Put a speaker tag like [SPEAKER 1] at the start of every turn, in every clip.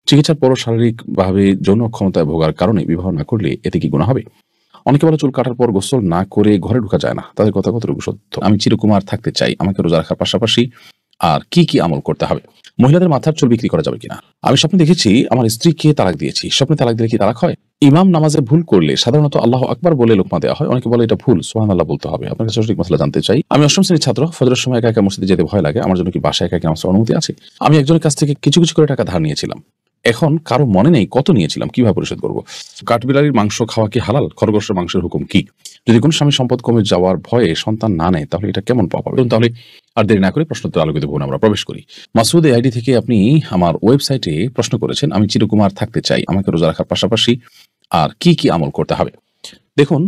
[SPEAKER 1] চিকিৎসার পরও শারীরিকভাবে যৌন অক্ষমতায় ভোগার কারণে বিবাহ না করলে এতে কি গুনাহ হবে? অনেকে বলে চুল কাটার পর গোসল না করে ঘরে ঢোকা যায় না। তাদের কথা কতটুকু সত্য? আমি চিরকুমার থাকতে চাই। আমাকে রোজা রাখার পাশাপাশি আর কি আমল করতে হবে? মহিলাদের মাথার চুল বিক্রি করা যাবে কিনা? আমি স্বপ্নে দেখেছি আমার স্ত্রীকে তালাক দিয়েছি। স্বপ্নে তালাক দিলে কি তালাক হয়? ইমাম নামাজে ভুল করলে সাধারণত আল্লাহু আকবার বলে লোকমা দেওয়া হয়। অনেকে বলে এটা ভুল, সুবহানাল্লাহ বলতে হবে। আপনার কাছে সঠিক মাসলা জানতে চাই। আমি অষ্টম শ্রেণীর ছাত্র। ফজরের সময় একা একা মসজিদে যেতে ভয় লাগে। আমার জন্য কি বাসায় একা একা নামাজ পড়ার অনুমতি আছে? আমি একজনের কাছ থেকে কিছু করে টাকা ধার নিয়েছিলাম। এখন কারো মনে নেই কত নিয়েছিলাম, কিভাবে পরিশোধ করব? কাঠবিড়ালির মাংস খাওয়া কি হালাল? খরগোশের মাংসের হুকুম কি? যদি কোনো স্বামী সম্পদ কমে যাওয়ার ভয়ে সন্তান না নেয় তাহলে এটা কেমন পাপ হবে? তাহলে আর দেরি না করে প্রশ্নোত্তর আলোকিত ভবনে আমরা প্রবেশ করি। মাসুদ এই আইডি থেকে আপনি আমার ওয়েবসাইটে প্রশ্ন করেছেন, আমি চিরকুমার থাকতে চাই। আমাকে রোজা রাখার পাশাপাশি আর কি আমল করতে হবে? দেখুন,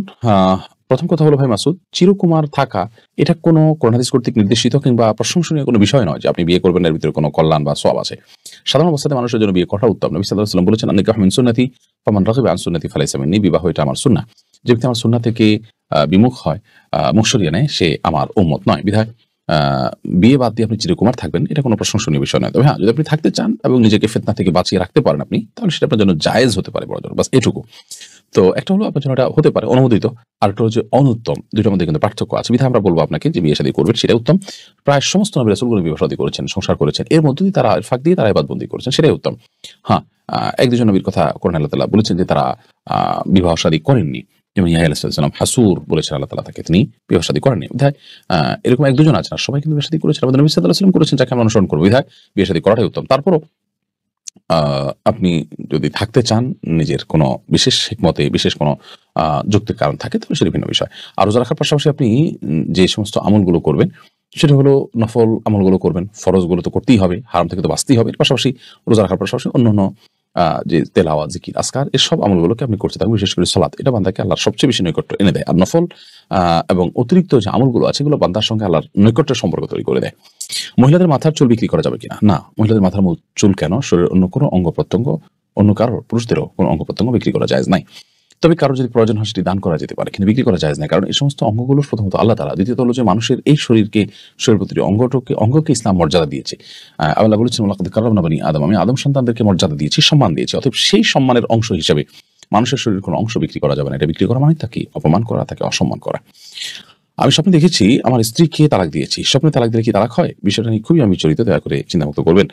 [SPEAKER 1] প্রথম কথা হলো ভাই মাসুদ, চিরকুমার থাকা এটা কোনো কোরআন হাদিস কর্তৃক নির্দেশিত কিংবা প্রশংসনীয় কোনো বিষয় নয় যে আপনি বিয়ে করবেন এর ভিতরে কোনো কল্যাণ বা সওয়াব আছে। সাধারণ অবস্থাতে মানুষের জন্য বিয়ে করা উত্তম। নবী সাল্লাল্লাহু আলাইহি ওয়াসাল্লাম বলেছেন, আন-নিকাহু মিন সুন্নতি ফামান রাগিবা আন সুন্নতি ফালাইসা মিন্নি। বিবাহ এটা আমার সুন্নাহ। যে ব্যক্তি আমার সুন্নাহ থেকে বিমুখ হয়, মুখ সরিয়ে নেয়, সে আমার উম্মত নয়। বিধায় বিয়ে বাদ দিয়ে আপনি চিরকুমার থাকবেন এটা কোনো প্রশংসনীয় বিষয় নয়। তবে হ্যাঁ, যদি আপনি থাকতে চান এবং নিজেকে ফিতনা থেকে বাঁচিয়ে রাখতে পারেন আপনি, তাহলে সেটা আপনার জন্য জায়েজ হতে পারে বড়জোর। বাস এটুকু। তো একটা হলো আপনার জন্য এটা হতে পারে অনুমোদিত, আরেকটা হচ্ছে অনুত্তম। দুইটার মধ্যে কিন্তু পার্থক্য আছে। বিধায় আমরা বলবো আপনাকে যে বিয়ে শাদী করবেন সেটাই উত্তম। প্রায় সমস্ত নবী রাসূলগণ বিবাহ শাদী করেছেন, সংসার করেছেন। এর মধ্য দিয়ে তারা ফাঁক দিয়ে তারা ইবাদতবন্দি করেছেন, সেটাই উত্তম। হ্যাঁ, এক দুজন নবীর কথা কোরআনে আল্লাহ তাআলা বলেছেন যে তারা বিবাহ শাদী করেননি। যেমন ইয়াহইয়া আলাইহিস সালাম হাসুর বলেছেন আল্লাহ তাআলা তাকে, তিনি বিবাহ শাদী করেননি। বিধায় এরকম এক দুজন আছেন, আর সবাই কিন্তু বিয়ে শাদী করেছেন। আমাদের নবী সাল্লাল্লাহু আলাইহি ওয়াসাল্লাম করেছেন, যাকে আমরা অনুসরণ করব। বিধায় বিয়ে শাদী করাটাই উত্তম। তারপরও আপনি যদি থাকতে চান নিজের কোনো বিশেষ হিকমতে, বিশেষ কোনো যৌক্তিক কারণ থাকে তাহলে সেটা ভিন্ন বিষয়। আর রোজা রাখার পাশাপাশি আপনি যে সমস্ত আমলগুলো করবেন সেটা হলো নফল আমলগুলো করবেন। ফরজগুলো তো করতেই হবে, হারাম থেকে তো বাঁচতেই হবে। এর পাশাপাশি রোজা রাখার পাশাপাশি অন্যান্য যে তেলাওয়াত, জিকির, আজকার এসব আমলগুলোকে আপনি করতে থাকবেন। বিশেষ করে সালাত, এটা বান্দাকে আল্লাহর সবচেয়ে বেশি নৈকট্য এনে দেয়। আর নফল এবং অতিরিক্ত যে আমলগুলো আছে এগুলো বান্দার সঙ্গে আল্লাহর নৈকট্যের সম্পর্ক তৈরি করে দেয়। মহিলাদের মাথার চুল বিক্রি করা যাবে কিনা? না, মহিলাদের মাথার চুল কেন, শরীরের অন্য কোনো অঙ্গ প্রত্যঙ্গ, অন্য কারো পুরুষদেরও কোনো অঙ্গ প্রত্যঙ্গ বিক্রি করা জায়েজ নাই। তবে কারো যদি প্রয়োজন হয় সেটি দান করা যেতে পারে, কিন্তু বিক্রি করা জায়েজ নাই। কারণ এই সমস্ত অঙ্গগুলো প্রথমত আল্লাহ তাআলা, দ্বিতীয়ত হলো যে মানুষের এই শরীরের প্রতিটি অঙ্গকে ইসলাম মর্যাদা দিয়েছে। আল্লাহ বলেছেন, ওয়ালাকাদ কাররামনা বানি আদম, আমি আদম সন্তানদেরকে মর্যাদা দিয়েছি, সম্মান দিয়েছি। অতএব সেই সম্মানের অংশ হিসেবে মানুষের শরীরের কোনো অংশ বিক্রি করা যাবে না। এটা বিক্রি করা মানে তাকে অপমান করা, তাকে অসম্মান করা। আমি স্বপ্নে দেখেছি আমার স্ত্রীকে তালাক দিয়েছি। স্বপ্নে তালাক দিলে কি তালাক হয়? বিষয়টা নিয়ে খুবই আমি বিচলিত, দয়া করে চিন্তামুক্ত করবেন।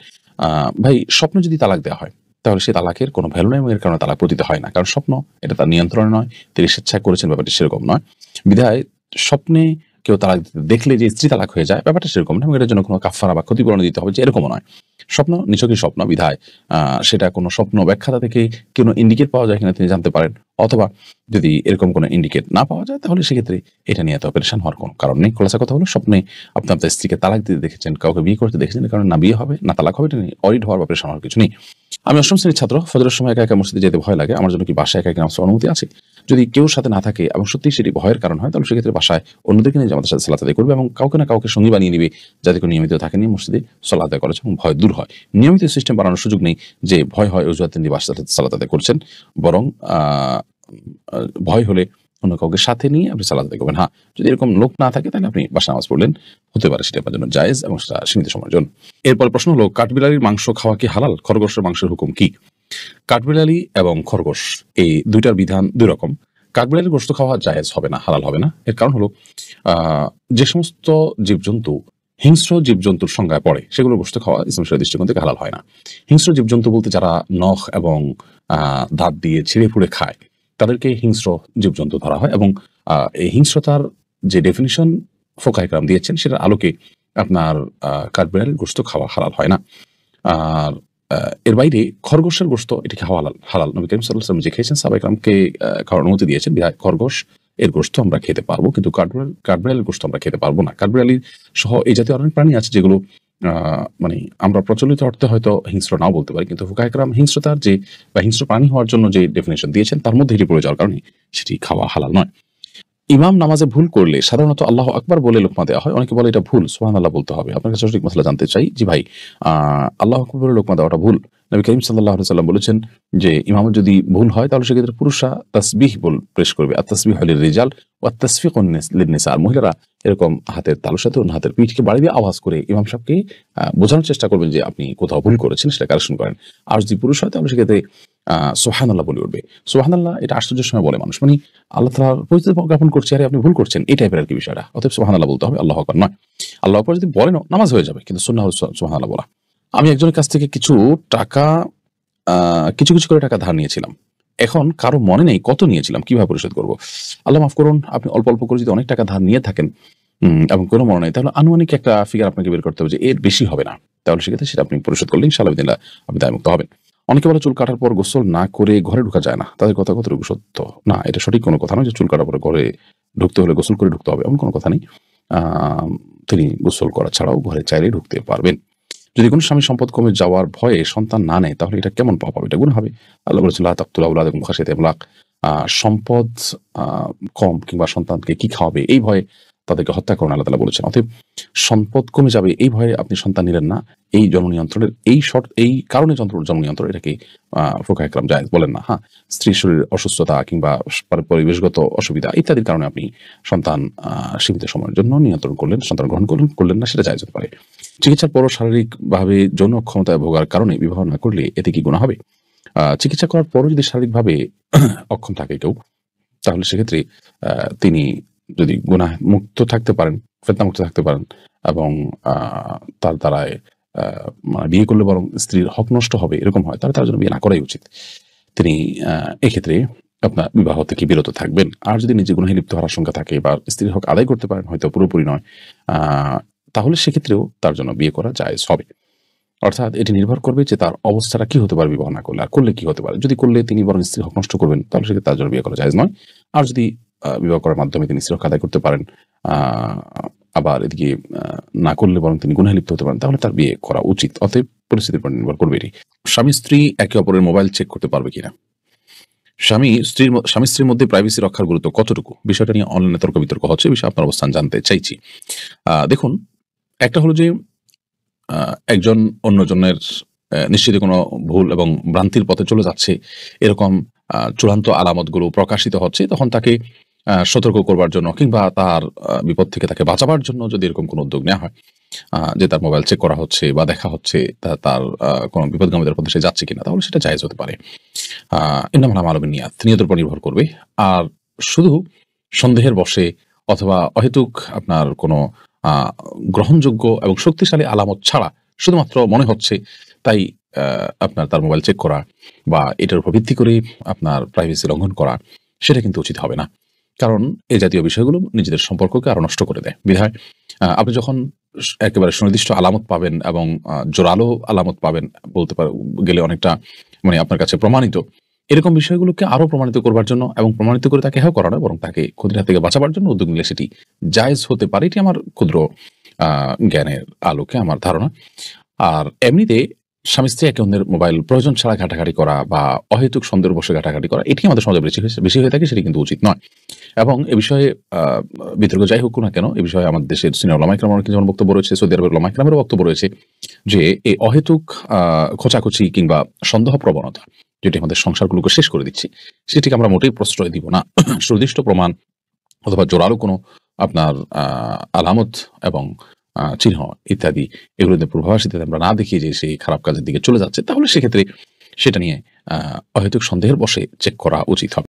[SPEAKER 1] ভাই, স্বপ্নে যদি তালাক দেওয়া হয় তাহলে সে তালাকের কোনো ভ্যালু নেই এবং এর কারণে তালাক পতিত হয় না। কারণ স্বপ্ন এটা তার নিয়ন্ত্রণে নয়, তিনি স্বেচ্ছায় করেছেন, ব্যাপারটি সেরকম নয়। বিধায় স্বপ্নে কেউ তালাক দিতে দেখলে যে স্ত্রী তালাক হয়ে যায়, ব্যাপারটা সেরকম নয় এবং এটার জন্য কোনো কাফারা বা ক্ষতিপূরণ দিতে হবে যে এরকমও নয়। স্বপ্ন নিছকই স্বপ্ন। বিধায় সেটা কোনো স্বপ্ন ব্যাখ্যাতা থেকে কোনো ইন্ডিকেট পাওয়া যায় কিনা তিনি জানতে পারেন, অথবা যদি এরকম কোনো ইন্ডিকেট না পাওয়া যায় তাহলে সেক্ষেত্রে এটা নিয়ে এত পেরেশান হওয়ার কোনো কারণ নেই। খোলাসা কথা হলো, স্বপ্নে আপনি আপনার স্ত্রীকে তালাক দিতে দেখেছেন, কাউকে বিয়ে করতে দেখেছেন, কারণ না বিয়ে হবে না তালাক হবে, এটা নিয়ে অরিড হওয়ার বা পেরেশান হওয়ার কিছু নেই। আমি অষ্টম শ্রেণীর ছাত্র। ফজরের সময় একা একা মসজিদে যেতে ভয় লাগে। আমার জন্য কি বাসায় একা একা নামাজ পড়ার অনুমতি আছে? যদি কেউ সাথে না থাকে এবং সত্যিই সেটি ভয়ের কারণ হয় তাহলে সেক্ষেত্রে বাসায় অন্যদেরকে নিয়ে জামাতের সাথে সালাত আদায় করবে এবং কাউকে না কাউকে সঙ্গী বানিয়ে নিবে, যাতে করে নিয়মিত থাকে, নিয়ে মসজিদে সালাত আদায় করা এবং ভয় দূর হয়। নিয়মিত সিস্টেম বানানোর সুযোগ নেই যে ভয় হয় অজুহাত তিনি বাসার সাথে সালাত আদায় করছেন, বরং ভয় হলে অন্য কাউকে সাথে নিয়ে আপনি সালাত আদায় করবেন। হ্যাঁ, যদি এরকম লোক না থাকে তাহলে আপনি বাসায় নামাজ পড়লেন, হতে পারে সেটা আপনার জন্য জায়েজ এবং সেটা সীমিত সময়ের জন্য। এরপর প্রশ্ন হলো, কাঠবিড়ালির মাংস খাওয়া কি হালাল? খরগোশের মাংসের হুকুম কি? কাঠবিড়ালি এবং খরগোশ এই দুইটার বিধান দুই রকম। কাঠবিড়ালির গোশত খাওয়া জায়েজ হবে না, হালাল হবে না। এর কারণ হলো যে সমস্ত জীবজন্তু হিংস্র জীবজন্তুর সংজ্ঞায় পড়ে সেগুলোর গোশত খাওয়া ইসলাম শরীয়তের দৃষ্টিকোণ থেকে হালাল হয় না। হিংস্র জীবজন্তু বলতে যারা নখ এবং দাঁত দিয়ে ছিঁড়ে ফুঁড়ে খায় তাদেরকে হিংস্র জীবজন্তু ধরা হয় এবং এই হিংস্রতার যে ডেফিনিশন ফোকায়ে কেরাম দিয়েছেন সেটার আলোকে আপনার কাঠবিড়ালির গোশত খাওয়া হালাল হয় না। আর এর বাইরে খরগোশের গোশত এটি খাওয়া হালাল। নবী করিম সাল্লাল্লাহু আলাইহি ওয়াসাল্লাম যে খেয়েছেন, সাহাবায়ে কেরামকে খাওয়ার অনুমতি দিয়েছেন। বিধায় খরগোশ এর গোশত আমরা খেতে পারবো, কিন্তু কাঠবিড়ালির গোশত আমরা খেতে পারবো না। কাঠবিড়ালি সহ এই জাতীয় অনেক প্রাণী আছে যেগুলো মানে আমরা প্রচলিত অর্থে হয়তো হিংস্র নাও বলতে পারি, কিন্তু ফুকায়ে কেরাম হিংস্রতার যে বা হিংস্র প্রাণী হওয়ার জন্য যে ডেফিনিশন দিয়েছেন তার মধ্যে এটি পড়ে যাওয়ার কারণে সেটি খাওয়া হালাল নয়। ইমাম নামাজে ভুল করলে সাধারণত আল্লাহ আকবার বলে লোকমা দেওয়া হয়। অনেকে বলে এটা ভুল, সুবহানাল্লাহ বলতে হবে। আপনার কাছে সঠিক মাসলা জানতে চাই। জি ভাই, আল্লাহু আকবার বলে লোকমা দেওয়াটা ভুল। নবী করিম সাল্লাল্লাহু আলাইহি ওয়াসাল্লাম বলেছেন যে ইমামের যদি ভুল হয় তাহলে সেক্ষেত্রে পুরুষরা তাসবিহ পেশ করবে। আত-তাসবিহু লির-রিজাল ওয়া তাসফিকু লিন-নিসা। আর মহিলারা এরকম হাতের তালুর সাথে অন্য হাতের পিঠকে বাড়ি দিয়ে আওয়াজ করে ইমাম সাহেবকে বোঝানোর চেষ্টা করবেন যে আপনি কোথাও ভুল করেছেন, সেটা কারেকশন করেন। আর যদি পুরুষ হয় তাহলে সেক্ষেত্রে সুবহানাল্লাহ বলে উঠবে। সুবহানাল্লাহ এটা আশ্চর্যের সময় বলে মানুষ, মানে আল্লাহ তাআলার পরিচিতি জ্ঞাপন করছে, আরে আপনি ভুল করছেন, এই টাইপের আর কি বিষয়টা। অতএব সুবহানাল্লাহ বলতে হবে, আল্লাহু আকবার নয়। আল্লাহু আকবার যদি বলেনও নামাজ হয়ে যাবে, কিন্তু সুন্নাহ হচ্ছে সুবহানাল্লাহ বলা। আমি একজনের কাছ থেকে কিছু কিছু করে টাকা ধার নিয়েছিলাম। এখন কারো মনে নেই কত নিয়েছিলাম, কিভাবে পরিশোধ করব? আল্লাহ মাফ করুন, আপনি অল্প অল্প করে যদি অনেক টাকা ধার নিয়ে থাকেন এবং কোনো মনে নেই, তাহলে আনুমানিক একটা ফিগার আপনাকে বের করতে হবে যে এর বেশি হবে না। তাহলে সেক্ষেত্রে সেটা আপনি পরিশোধ করলে ইনশাআল্লাহ বিদিনিল্লাহ আপনি দায়মুক্ত হবেন। অনেকে বলে চুল কাটার পর গোসল না করে ঘরে ঢোকা যায় না, তাদের কথা কতটুকু সত্য? না, এটা সঠিক কোনো কথা নয় যে চুল কাটার পরে ঘরে ঢুকতে হলে গোসল করে ঢুকতে হবে, এমন কোনো কথা নেই। তিনি গোসল করা ছাড়াও ঘরে চাইলেই ঢুকতে পারবেন। যদি কোনো স্বামী সম্পদ কমে যাওয়ার ভয়ে সন্তান না নেয় তাহলে এটা কেমন পাপ হবে? এটা গুনাহ হবে। আল্লাহ বলেছেন লা তাকতুলু আওলাদাকুম খাশিয়াতা ইমলাক। সম্পদ কম কিংবা সন্তানকে কি খাওয়াবে এই ভয়ে তাদেরকে হত্যা করুন, আল্লাহ তাআলা বলেছেন। অতএব সম্পদ কমে যাবে এই ভয়ে আপনি সন্তান নিলেন না, এই জন্ম নিয়ন্ত্রণের এই কারণে জন্ম নিয়ন্ত্রণ এটাকে ফুকাহা ইকরাম জায়েজ বলেন না। হ্যাঁ, স্ত্রীর শরীরের অসুস্থতা কিংবা পরিবেশগত অসুবিধা ইত্যাদির কারণে আপনি সন্তান সীমিত সময়ের জন্য নিয়ন্ত্রণ করলেন, সন্তান গ্রহণ করলেন না, সেটা জায়েজ হতে পারে। চিকিৎসার পরও শারীরিকভাবে যৌন অক্ষমতায় ভোগার কারণে বিবাহ না করলে এতে কি গুনাহ হবে? চিকিৎসা করার পরও যদি শারীরিকভাবে অক্ষম থাকে কেউ, তাহলে সেক্ষেত্রে তিনি যদি গুনাহ মুক্ত থাকতে পারেন, ফিতনা মুক্ত থাকতে পারেন এবং তার দ্বারায় মানে বিয়ে করলে বরং স্ত্রীর হক নষ্ট হবে এরকম হয়, তাহলে তার জন্য বিয়ে না করাই উচিত। তিনি এক্ষেত্রে আপনার বিবাহ থেকে বিরত থাকবেন। আর যদি নিজে গুনাহে লিপ্ত হওয়ার আশঙ্কা থাকে বা স্ত্রীর হক আদায় করতে পারেন, হয়তো পুরোপুরি নয়, তাহলে সেক্ষেত্রেও তার জন্য বিয়ে করা জায়েজ হবে। অর্থাৎ এটি নির্ভর করবে যে তার অবস্থাটা কি হতে পারে বিবাহ না করলে, আর করলে কি হতে পারে। যদি করলে তিনি বরং স্ত্রীর হক নষ্ট করবেন, তাহলে সেক্ষেত্রে তার জন্য বিয়ে করা জায়েজ নয়। আর যদি বিবাহ করার মাধ্যমে তিনি স্ত্রীর হক আদায় করতে পারেন, আবার এদিকে না করলে বরং তিনি গুনাহে লিপ্ত হতে পারেন, তাহলে তার বিয়ে করা উচিত। অতএব পরিস্থিতির উপর নির্ভর করবে এটি। স্বামী স্ত্রী একে অপরের মোবাইল চেক করতে পারবে কিনা? স্বামী স্ত্রীর মধ্যে প্রাইভেসি রক্ষার গুরুত্ব কতটুকু, বিষয়টা নিয়ে অনলাইনে তর্ক বিতর্ক হচ্ছে, বিষয়ে আপনার অবস্থান জানতে চাইছি। দেখুন, একটা হলো যে একজন অন্যজনের নিশ্চিতই কোনো ভুল এবং ভ্রান্তির পথে চলে যাচ্ছে, এরকম চূড়ান্ত আলামতগুলো প্রকাশিত হচ্ছে, তখন তাকে সতর্ক করবার জন্য কিংবা তার বিপদ থেকে তাকে বাঁচাবার জন্য যদি এরকম কোনো উদ্যোগ নেওয়া হয় যে তার মোবাইল চেক করা হচ্ছে বা দেখা হচ্ছে তার কোনো বিপদগামীদের পথে সে যাচ্ছে কিনা, তাহলে সেটা জায়েজ হতে পারে। ইন্নামাল আমালু বিন্নিয়াত, নিয়তের উপর নির্ভর করবে। আর শুধু সন্দেহের বশে অথবা অহেতুক আপনার কোনো গ্রহণযোগ্য এবং শক্তিশালী আলামত ছাড়া শুধুমাত্র মনে হচ্ছে তাই আপনার তার মোবাইল চেক করা বা এটার উপর ভিত্তি করে আপনার প্রাইভেসি লঙ্ঘন করা, সেটা কিন্তু উচিত হবে না। কারণ এই জাতীয় বিষয়গুলো নিজেদের সম্পর্ককে আরো নষ্ট করে দেয়। বিধায় আপনি যখন একেবারে সুনির্দিষ্ট আলামত পাবেন এবং জোরালো আলামত পাবেন, বলতে গেলে অনেকটা মানে আপনার কাছে প্রমাণিত, এরকম বিষয়গুলোকে আরো প্রমাণিত করবার জন্য এবং প্রমাণিত করে তাকে হেয় করা নয়, বরং তাকে ক্ষতির হাত থেকে বাঁচাবার জন্য উদ্যোগ নিলে সেটি জায়েজ হতে পারে। এটি আমার ক্ষুদ্র জ্ঞানের আলোকে আমার ধারণা। আর এমনিতে স্বামী স্ত্রী একে অন্যের মোবাইল প্রয়োজন ছাড়া ঘাটাঘাটি করা বা অহেতুক সন্দেহের বসে ঘাটাঘাটি করা, এটি আমাদের সমাজে বেশি হয়ে থাকে, সেটি কিন্তু উচিত নয়। এবং এ বিষয়ে বিতর্ক যাই হোক না কেন, এ বিষয়ে আমাদের দেশের সিনিয়র উলামা ইকরামের যেমন বক্তব্য রয়েছে, সৌদি আরবের উলামা ইকরামেরও বক্তব্য রয়েছে যে এই অহেতুক খোঁচাখুচি কিংবা সন্দেহ প্রবণতা যেটি আমাদের সংসারগুলোকে শেষ করে দিচ্ছে, সেটিকে আমরা মোটেই প্রশ্রয় দিব না। সুনির্দিষ্ট প্রমাণ অথবা জোরালো কোনো আপনার আলামত এবং চিহ্ন ইত্যাদি এগুলোতে পূর্বাভাসিত আমরা না দেখিয়ে যে সেই খারাপ কাজের দিকে চলে যাচ্ছে, তাহলে সেক্ষেত্রে সেটা নিয়ে অহেতুক সন্দেহের বশে চেক করা উচিত হবে।